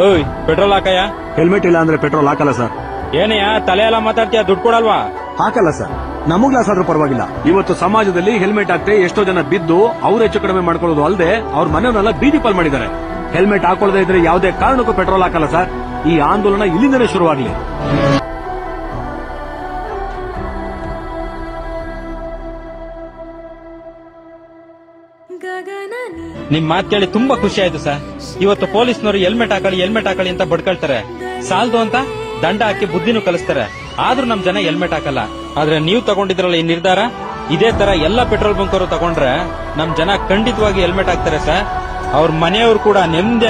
ಓಯ್ petrol ಹಾಕಯ್ಯ. Helmet ಇಲ್ಲ ಅಂದ್ರೆ ಪೆಟ್ರೋಲ್ ಹಾಕಲ್ಲ ಸರ್. ಏನಯ್ಯ ತಲೆ ಎಲ್ಲ ಮಾತಾಡ್ತೀಯ, ದುಡ್ಡು ಕೊಡಲ್ವಾ? ಹಾಕಲ್ಲ ಸರ್. ನಮಗ್ ಲಾಸ್ ಆದ್ರೂ ಪರವಾಗಿಲ್ಲ. ಇವತ್ತು ಸಮಾಜದಲ್ಲಿ ಹೆಲ್ಮೆಟ್ ಹಾಕ್ತೆ ಎಷ್ಟೋ ಜನ ಬಿದ್ದು ಅವ್ರು ಹೆಚ್ಚು ಕಡಿಮೆ ಮಾಡ್ಕೊಳ್ಳೋದು ಅಲ್ಲದೆ ಅವ್ರ ಮನೆಯವನ್ನೆಲ್ಲ ಬೀದಿ ಪಾಲ್ ಮಾಡಿದ್ದಾರೆ. ಹೆಲ್ಮೆಟ್ ಹಾಕೊಳ್ಳದೆ ಇದ್ರೆ ಯಾವುದೇ ಕಾರಣಕ್ಕೂ ಪೆಟ್ರೋಲ್ ಹಾಕಲ್ಲ ಸರ್. ಈ ಆಂದೋಲನ ಇಲ್ಲಿಂದನೇ ಶುರುವಾಗ್ಲಿ. ನಿಮ್ ಮಾತ್ ಕೇಳಿ ತುಂಬಾ ಖುಷಿ ಆಯ್ತು ಸರ್. ಇವತ್ತು ಪೊಲೀಸ್ನವರು ಹೆಲ್ಮೆಟ್ ಹಾಕಳಿ ಅಂತ ಬಡ್ಕೊಳ್ತಾರೆ. ಸಾಲದು ಅಂತ ದಂಡ ಹಾಕಿ ಬುದ್ಧಿನೂ ಕಲಿಸ್ತಾರೆ. ಆದ್ರೂ ನಮ್ ಜನ ಹೆಲ್ಮೆಟ್ ಹಾಕಲ್ಲ. ಆದ್ರೆ ನೀವು ತಗೊಂಡಿದ್ರಲ್ಲ ಈ ನಿರ್ಧಾರ, ಇದೇ ತರ ಎಲ್ಲಾ ಪೆಟ್ರೋಲ್ ಬಂಕ್ ಅವರು ತಗೊಂಡ್ರೆ ನಮ್ ಜನ ಖಂಡಿತವಾಗಿ ಹೆಲ್ಮೆಟ್ ಹಾಕ್ತಾರೆ ಸರ್. ಅವ್ರ ಮನೆಯವರು ಕೂಡ ನೆಮ್ಮದಿ